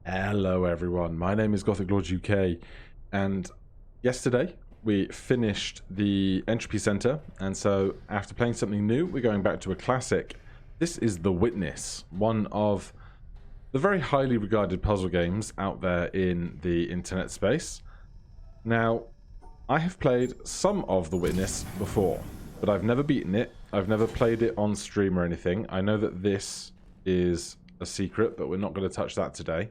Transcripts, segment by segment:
Hello everyone, my name is Gothic Lord UK, and yesterday we finished the Entropy Center, and so after playing something new, we're going back to a classic. This is The Witness, one of the very highly regarded puzzle games out there in the internet space. Now, I have played some of The Witness before, but I've never beaten it. I've never played it on stream or anything. I know that this is a secret, but we're not going to touch that today.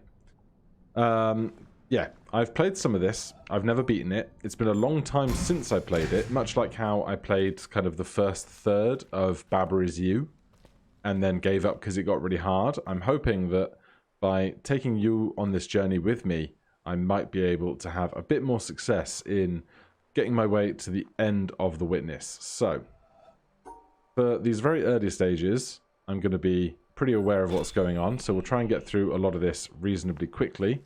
Yeah, I've played some of this. I've never beaten it. It's been a long time since I played it, much like how I played kind of the first third of Baba Is You and then gave up because it got really hard. I'm hoping that by taking you on this journey with me, I might be able to have a bit more success in getting my way to the end of The Witness. So, for these very early stages, I'm going to be pretty aware of what's going on, so we'll try and get through a lot of this reasonably quickly.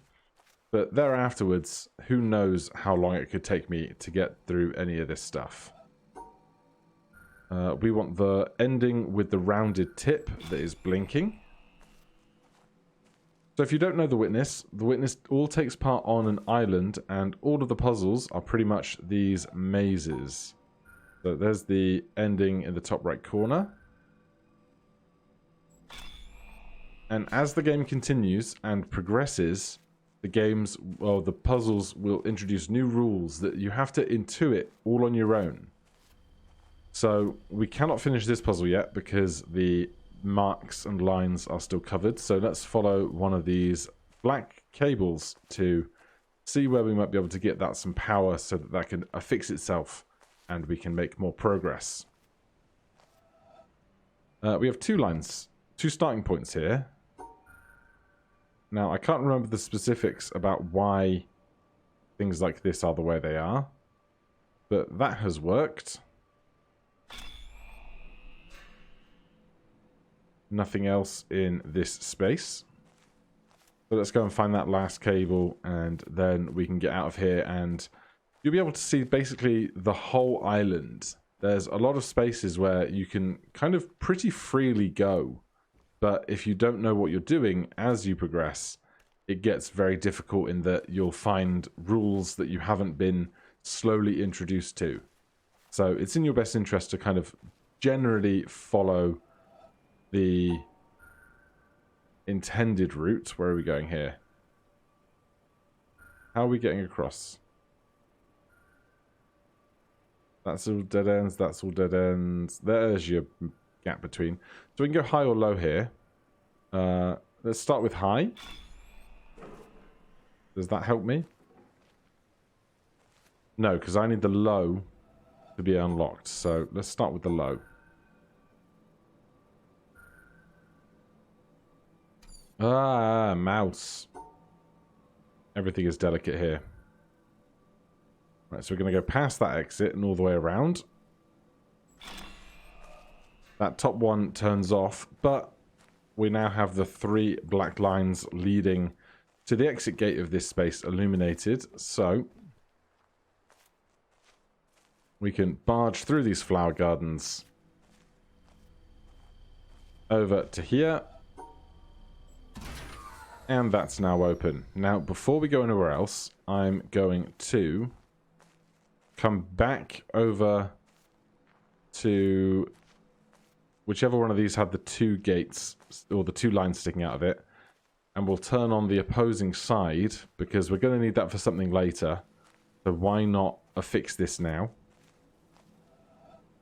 But thereafterwards, who knows how long it could take me to get through any of this stuff. We want the ending with the rounded tip that is blinking. So if you don't know The Witness all takes part on an island, and all of the puzzles are pretty much these mazes. So there's the ending in the top right corner. And as the game continues and progresses, the puzzles will introduce new rules that you have to intuit all on your own. So we cannot finish this puzzle yet because the marks and lines are still covered. So let's follow one of these black cables to see where we might be able to get that some power so that that can affix itself and we can make more progress. We have two starting points here. Now, I can't remember the specifics about why things like this are the way they are, but that has worked. Nothing else in this space. So let's go and find that last cable, and then we can get out of here, and you'll be able to see basically the whole island. There's a lot of spaces where you can kind of pretty freely go. But if you don't know what you're doing as you progress, it gets very difficult in that you'll find rules that you haven't been slowly introduced to. So it's in your best interest to kind of generally follow the intended route. Where are we going here? How are we getting across? That's all dead ends, that's all dead ends. There's your gap between. So we can go high or low here. Let's start with high. Does that help me? No, because I need the low to be unlocked. So let's start with the low. Ah, mouse. Everything is delicate here. Right, so we're going to go past that exit and all the way around. That top one turns off, but we now have the three black lines leading to the exit gate of this space illuminated, so we can barge through these flower gardens over to here, and that's now open. Now, before we go anywhere else, I'm going to come back over to whichever one of these had the two gates, or the two lines sticking out of it, and we'll turn on the opposing side, because we're going to need that for something later. So why not affix this now?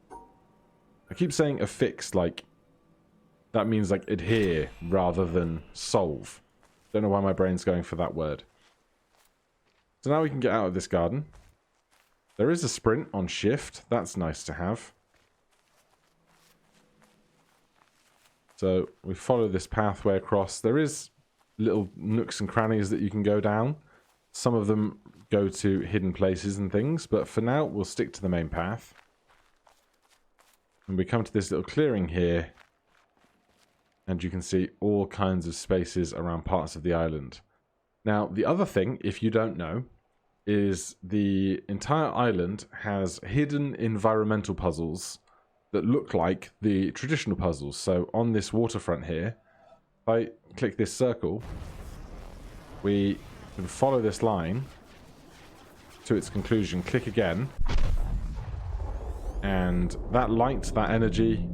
I keep saying affix like that means like adhere rather than solve. Don't know why my brain's going for that word. So now we can get out of this garden. There is a sprint on shift. That's nice to have. So we follow this pathway across. There is little nooks and crannies that you can go down. Some of them go to hidden places and things, but for now we'll stick to the main path. And we come to this little clearing here, and you can see all kinds of spaces around parts of the island. Now, the other thing, if you don't know, is the entire island has hidden environmental puzzles that look like the traditional puzzles. So on this waterfront here, if I click this circle, we can follow this line to its conclusion, click again, and that light, that energy,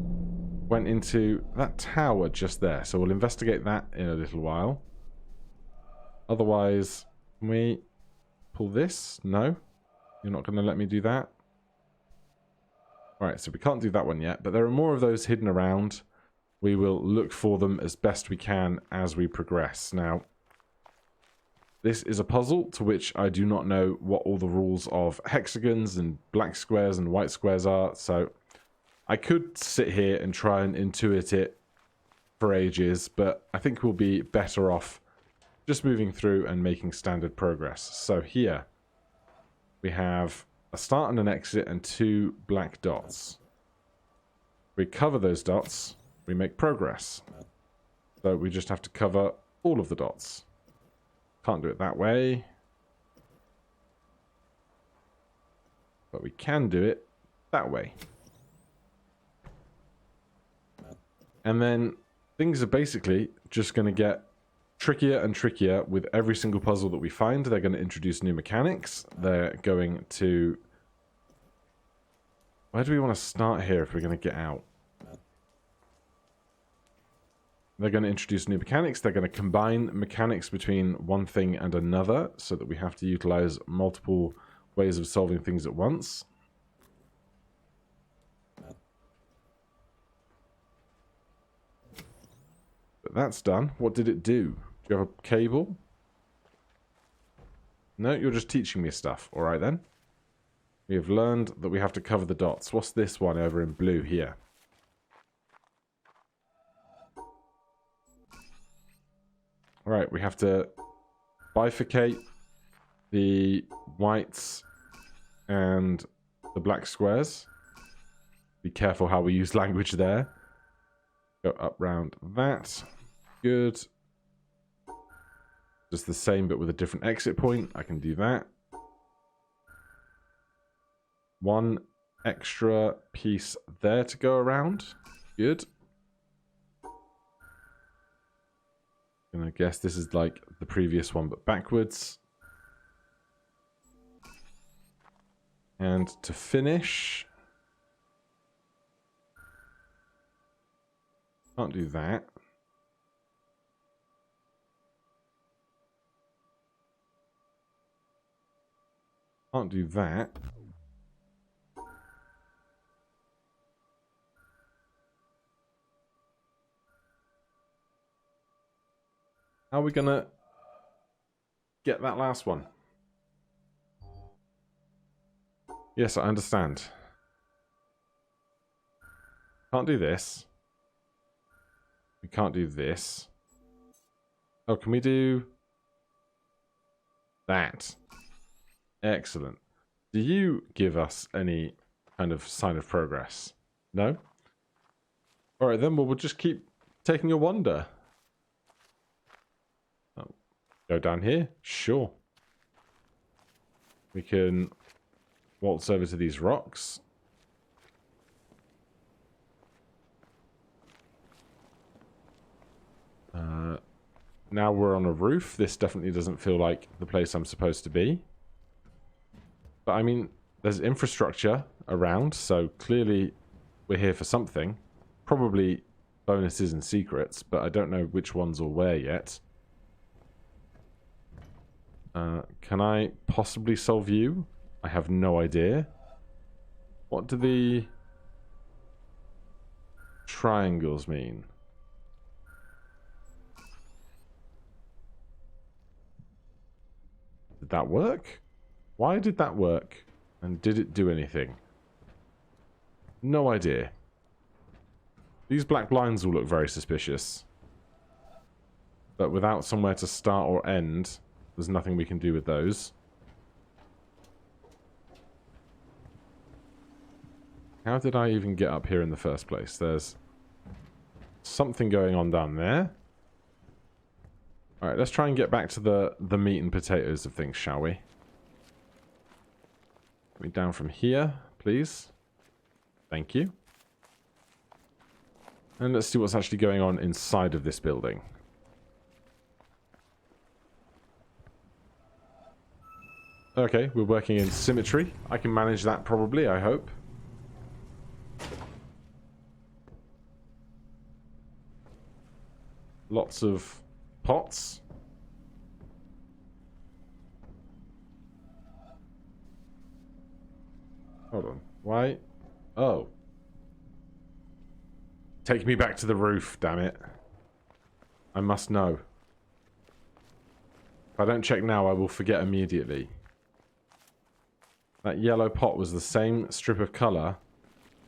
went into that tower just there. So we'll investigate that in a little while. Otherwise, can we pull this? No? You're not going to let me do that? Alright, so we can't do that one yet, but there are more of those hidden around. We will look for them as best we can as we progress. Now, this is a puzzle to which I do not know what all the rules of hexagons and black squares and white squares are, so I could sit here and try and intuit it for ages, but I think we'll be better off just moving through and making standard progress. So here we have a start and an exit and 2 black dots. We cover those dots, we make progress. So we just have to cover all of the dots. Can't do it that way. But we can do it that way. And then things are basically just going to get trickier and trickier with every single puzzle that we find. They're going to introduce new mechanics. They're going to... Where do we want to start here if we're going to get out? They're going to introduce new mechanics. They're going to combine mechanics between one thing and another so that we have to utilize multiple ways of solving things at once. But that's done. What did it do? Do you have a cable? No, you're just teaching me stuff. All right, then. We have learned that we have to cover the dots. What's this one over in blue here? All right, we have to bifurcate the whites and the black squares. Be careful how we use language there. Go up round that. Good. Just the same but with a different exit point. I can do that. One extra piece there to go around. Good. And I guess this is like the previous one but backwards. And to finish... Can't do that. Can't do that. How are we gonna get that last one? Yes, I understand. Can't do this. We can't do this. Oh, can we do that? Excellent. Do you give us any kind of sign of progress? No? Alright then, well, we'll just keep taking a wander. Oh, go down here? Sure. We can waltz over to these rocks. Now we're on a roof. This definitely doesn't feel like the place I'm supposed to be. But I mean, there's infrastructure around, so clearly we're here for something. Probably bonuses and secrets, but I don't know which ones or where yet. Can I possibly solve you? I have no idea. What do the triangles mean? Did that work? Why did that work? And did it do anything? No idea. These black blinds will look very suspicious. But without somewhere to start or end, there's nothing we can do with those. How did I even get up here in the first place? There's something going on down there. Alright, let's try and get back to the meat and potatoes of things, shall we? Coming down from here, please. Thank you. And let's see what's actually going on inside of this building. Okay, we're working in Symmetry. I can manage that probably, I hope. Lots of pots. Hold on. Why? Oh. Take me back to the roof, damn it. I must know. If I don't check now, I will forget immediately. That yellow pot was the same strip of colour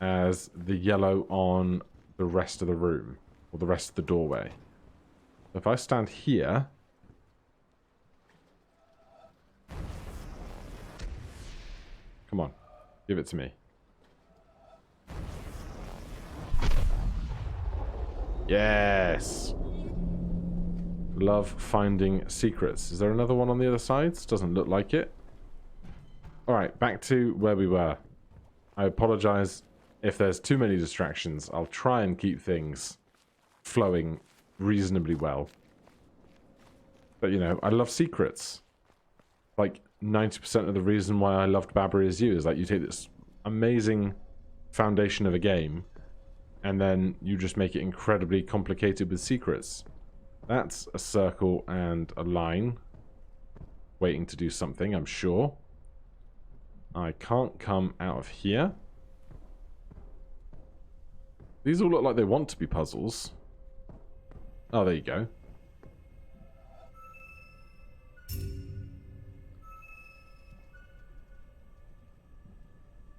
as the yellow on the rest of the room. Or the rest of the doorway. If I stand here... Come on. Give it to me. Yes! Love finding secrets. Is there another one on the other side? Doesn't look like it. Alright, back to where we were. I apologise if there's too many distractions. I'll try and keep things flowing reasonably well. But, you know, I love secrets. Like, 90% of the reason why I loved Babber Is You is like you take this amazing foundation of a game and then you just make it incredibly complicated with secrets. That's a circle and a line waiting to do something, I'm sure. I can't come out of here. These all look like they want to be puzzles. Oh, there you go.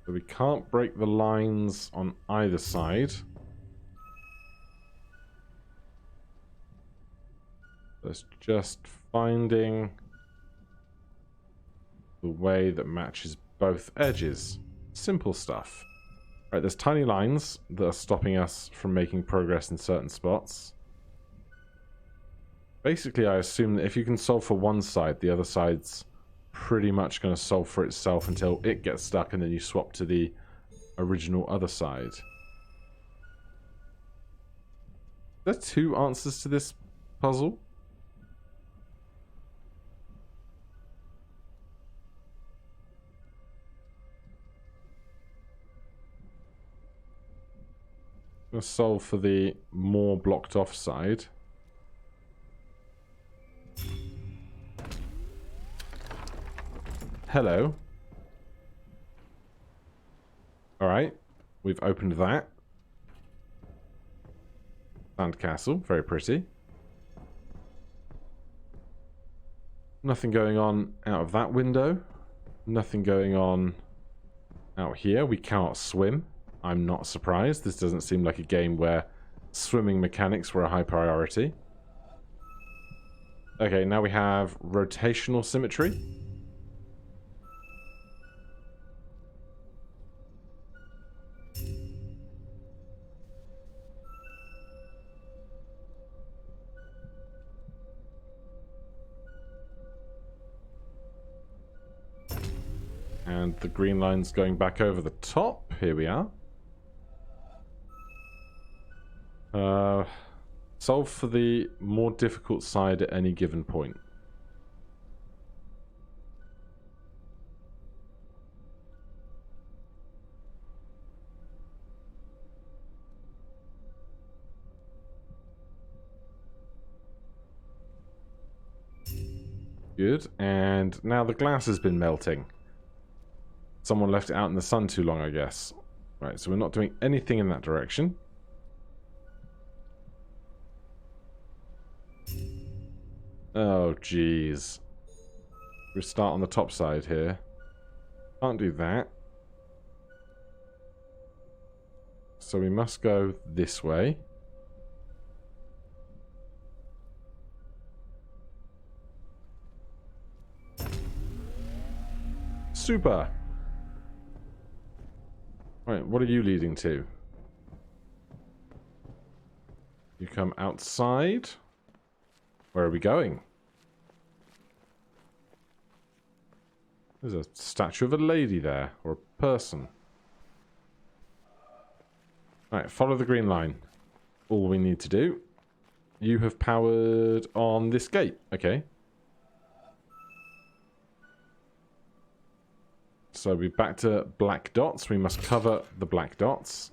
So we can't break the lines on either side. It's just finding the way that matches both edges. Simple stuff. Right, there's tiny lines that are stopping us from making progress in certain spots. Basically, I assume that if you can solve for one side, the other side's pretty much going to solve for itself until it gets stuck and then you swap to the original other side. Are there two answers to this puzzle? I'm going to solve for the more blocked off side. Hello. Alright. We've opened that. Sandcastle. Very pretty. Nothing going on out of that window. Nothing going on out here. We cannot swim. I'm not surprised. This doesn't seem like a game where swimming mechanics were a high priority. Okay, now we have rotational symmetry. And the green line's going back over the top. Here we are. Solve for the more difficult side at any given point. Good. And now the glass has been melting. Someone left it out in the sun too long, I guess. Right, so we're not doing anything in that direction. Oh, jeez. We start on the top side here. Can't do that. So we must go this way. Super! Right, what are you leading to? You come outside. Where are we going? There's a statue of a lady there, or a person. Right, follow the green line. All we need to do. You have powered on this gate. Okay. So we're back to black dots. We must cover the black dots.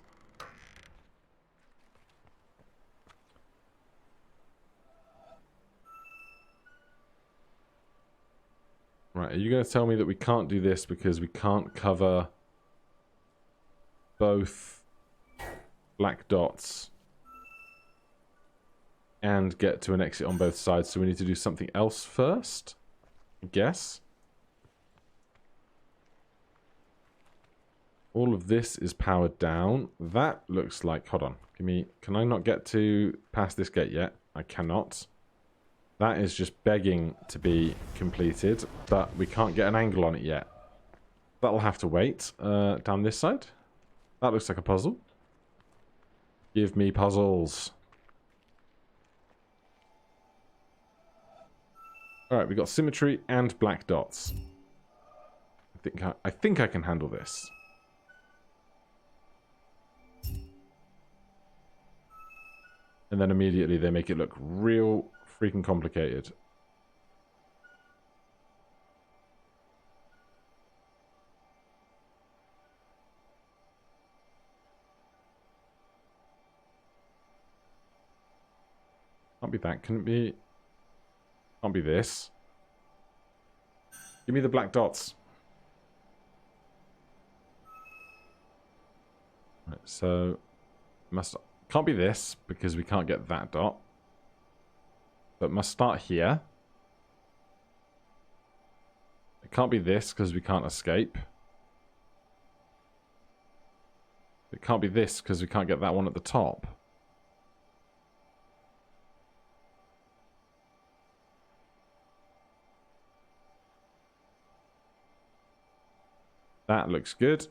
Right, are you going to tell me that we can't do this because we can't cover both black dots and get to an exit on both sides, so we need to do something else first? I guess. All of this is powered down. That looks like... Hold on. Can I not get to past this gate yet? I cannot. That is just begging to be completed, but we can't get an angle on it yet. That'll have to wait. Down this side? That looks like a puzzle. Give me puzzles. Alright, we got symmetry and black dots. I think I can handle this. And then immediately they make it look real freaking complicated. Can't be that. Can it be? Can't be this. Give me the black dots. Right, so can't be this because we can't get that dot. But must start here. It can't be this because we can't escape. It can't be this because we can't get that one at the top. That looks good.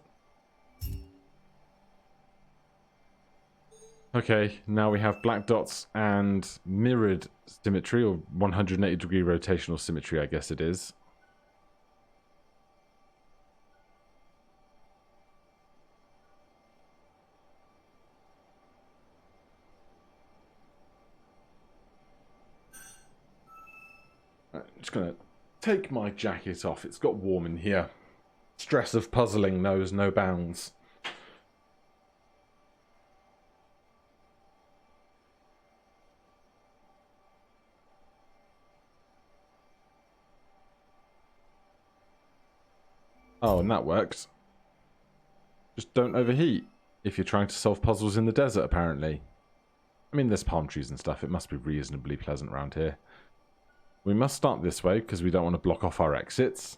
Okay, now we have black dots and mirrored symmetry, or 180-degree rotational symmetry, I guess it is. I'm just going to take my jacket off. It's got warm in here. Stress of puzzling knows no bounds. Oh, and that works. Just don't overheat if you're trying to solve puzzles in the desert, apparently. I mean, there's palm trees and stuff. It must be reasonably pleasant around here. We must start this way because we don't want to block off our exits.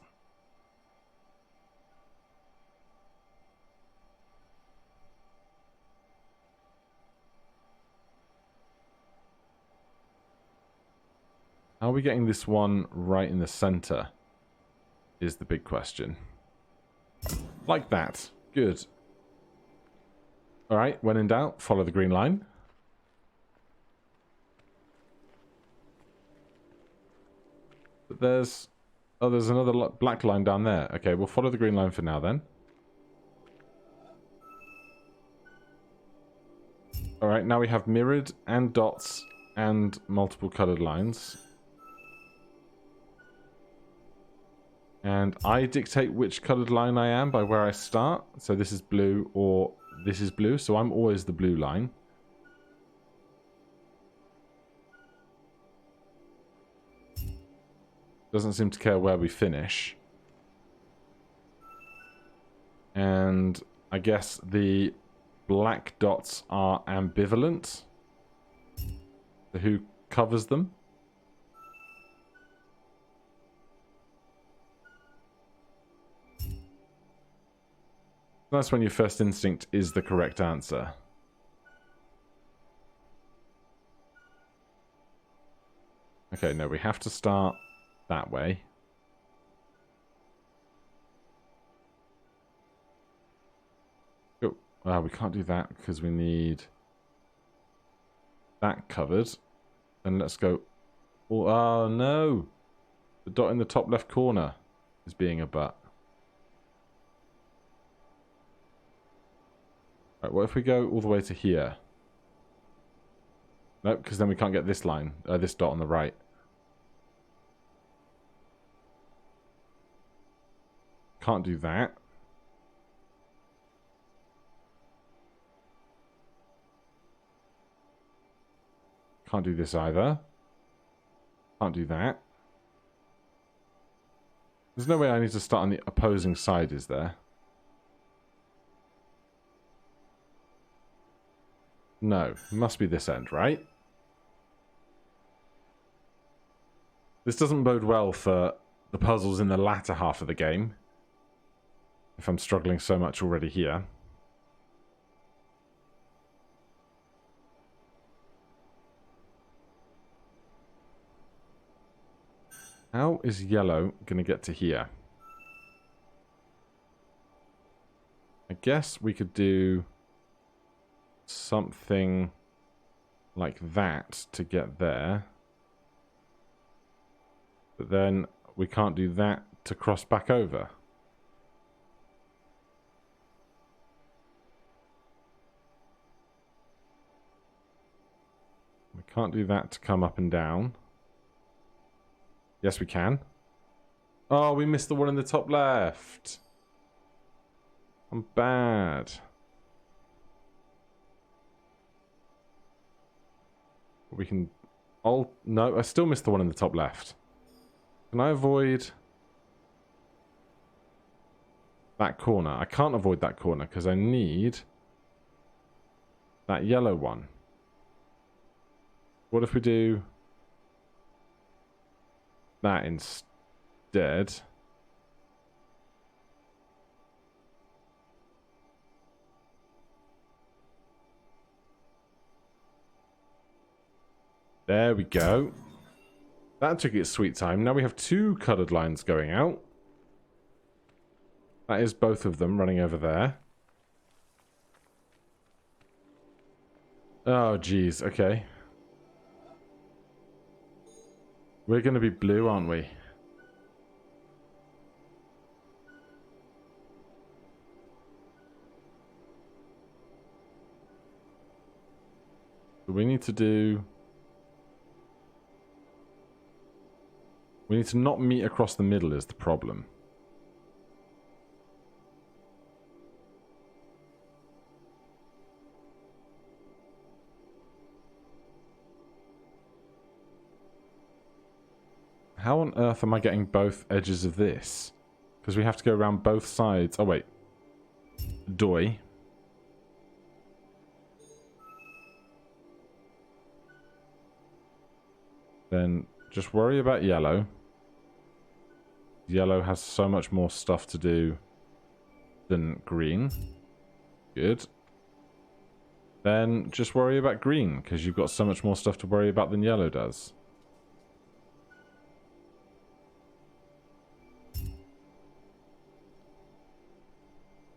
How are we getting this one right in the center is the big question. Like that. Good. Alright, when in doubt, follow the green line. But there's... Oh, there's another black line down there. Okay, we'll follow the green line for now then. Alright, now we have mirrored and dots and multiple colored lines. And I dictate which colored line I am by where I start. So this is blue or this is blue. So I'm always the blue line. Doesn't seem to care where we finish. And I guess the black dots are ambivalent. So who covers them? That's when your first instinct is the correct answer. Okay, no, we have to start that way. Oh, we can't do that because we need that covered. Then let's go... Oh, no! The dot in the top left corner is being a butt. Right, what if we go all the way to here? Nope, because then we can't get this line, this dot on the right. Can't do that. Can't do this either. Can't do that. There's no way I need to start on the opposing side, is there? No. Must be this end, right? This doesn't bode well for the puzzles in the latter half of the game. If I'm struggling so much already here. How is yellow going to get to here? I guess we could do something like that to get there. But then we can't do that to cross back over. We can't do that to come up and down. Yes, we can. Oh, we missed the one in the top left. I'm bad. We can... Oh, no, I still missed the one in the top left. Can I avoid that corner? I can't avoid that corner because I need that yellow one. What if we do that instead? There we go. That took its sweet time. Now we have two coloured lines going out. That is both of them running over there. Oh, geez. Okay. We're going to be blue, aren't we? So we need to do... We need to not meet across the middle is the problem. How on earth am I getting both edges of this? Because we have to go around both sides. Oh, wait. Doi. Then just worry about yellow. Yellow has so much more stuff to do than green. Good. Then just worry about green, because you've got so much more stuff to worry about than yellow does.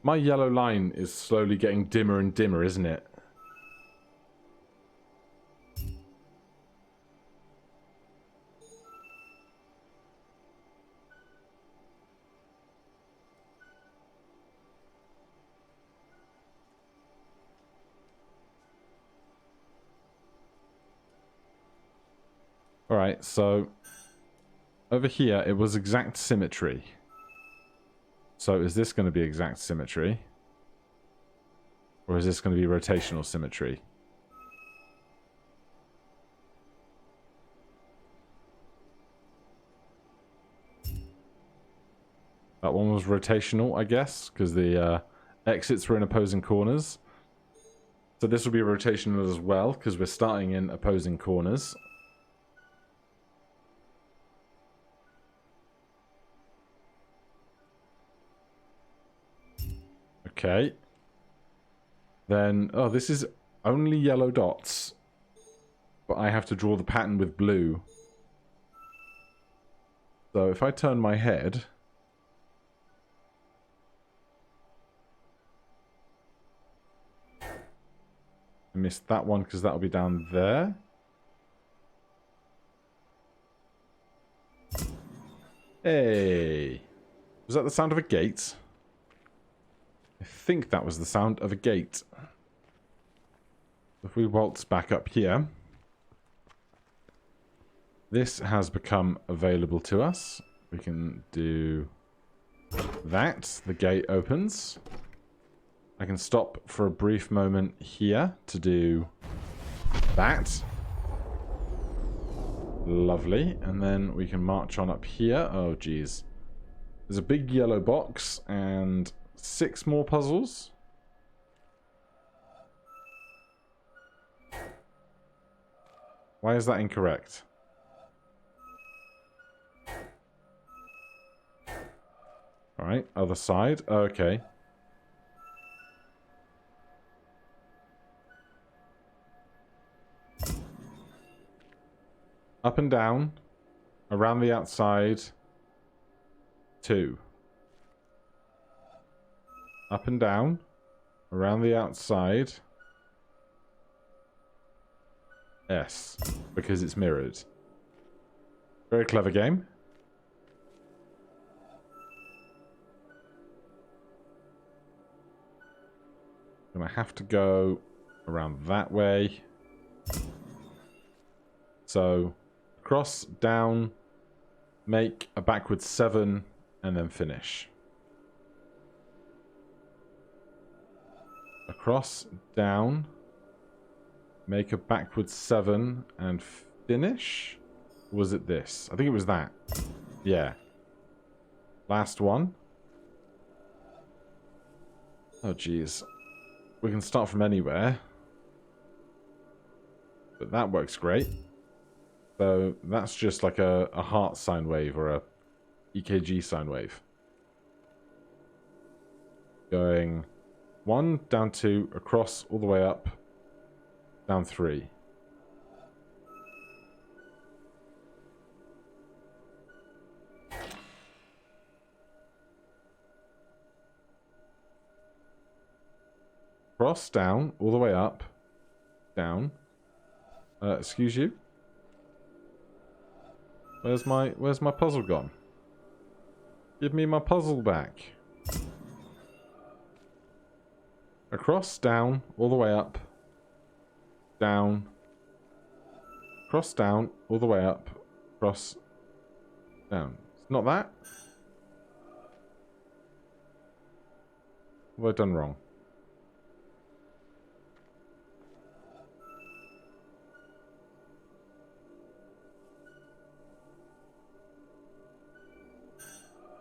My yellow line is slowly getting dimmer and dimmer, isn't it? Alright, so over here it was exact symmetry. So is this going to be exact symmetry? Or is this going to be rotational symmetry? That one was rotational, I guess, because the exits were in opposing corners. So this will be rotational as well, because we're starting in opposing corners. Okay. Then, oh, this is only yellow dots. But I have to draw the pattern with blue. So if I turn my head... I missed that one because that'll be down there. Hey! Was that the sound of a gate? I think that was the sound of a gate. If we waltz back up here, this has become available to us. We can do that. The gate opens. I can stop for a brief moment here to do that. Lovely. And then we can march on up here. Oh, geez. There's a big yellow box and 6 more puzzles. Why is that incorrect? Alright, other side. Okay. Up and down. Around the outside. 2. Up and down. Around the outside. S. Because it's mirrored. Very clever game. Gonna have to go around that way. So, cross, down, make a backwards 7, and then finish. Across, down, make a backwards 7, and finish? Was it this? I think it was that. Yeah. Last one. Oh, jeez. We can start from anywhere. But that works great. So that's just like a heart sine wave or a EKG sine wave. Going 1, down 2, across, all the way up, down 3. Cross, down, all the way up, down. Excuse you? Where's my puzzle gone? Give me my puzzle back. Across, down, all the way up, down. Cross, down, all the way up, cross, down. It's not that? What have I done wrong?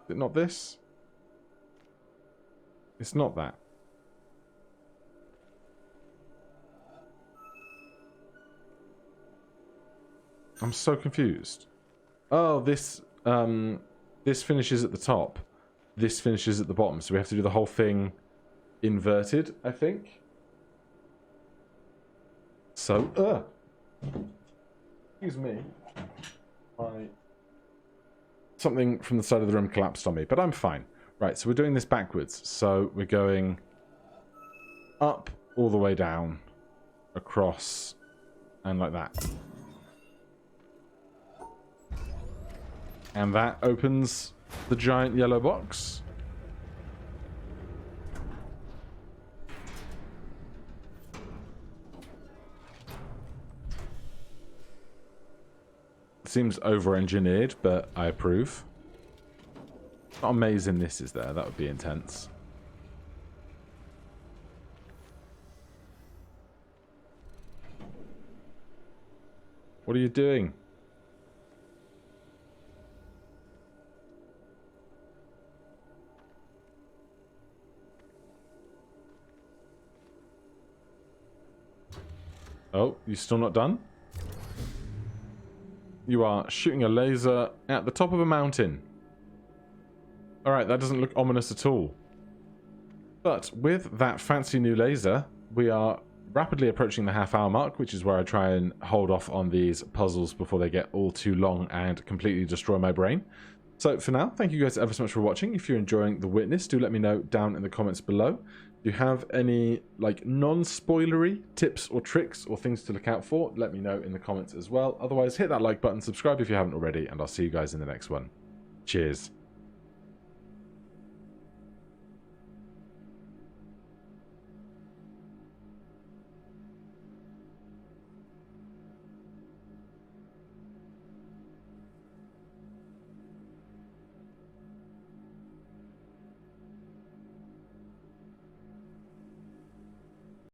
Is it not this? It's not that. I'm so confused. Oh, this finishes at the top. This finishes at the bottom. So we have to do the whole thing inverted, I think. So, excuse me. Something from the side of the room collapsed on me, but I'm fine. Right, so we're doing this backwards. So we're going up, all the way down, across, and like that. And that opens the giant yellow box. Seems over-engineered, but I approve. Not amazing this is there. That would be intense. What are you doing? Oh, you still not done? You are shooting a laser at the top of a mountain. Alright, that doesn't look ominous at all. But with that fancy new laser, we are rapidly approaching the half-hour mark, which is where I try and hold off on these puzzles before they get all too long and completely destroy my brain. So for now, thank you guys ever so much for watching. If you're enjoying The Witness, do let me know down in the comments below. Do you have any like non-spoilery tips or tricks or things to look out for? Let me know in the comments as well. Otherwise, hit that like button, subscribe if you haven't already, and I'll see you guys in the next one. Cheers.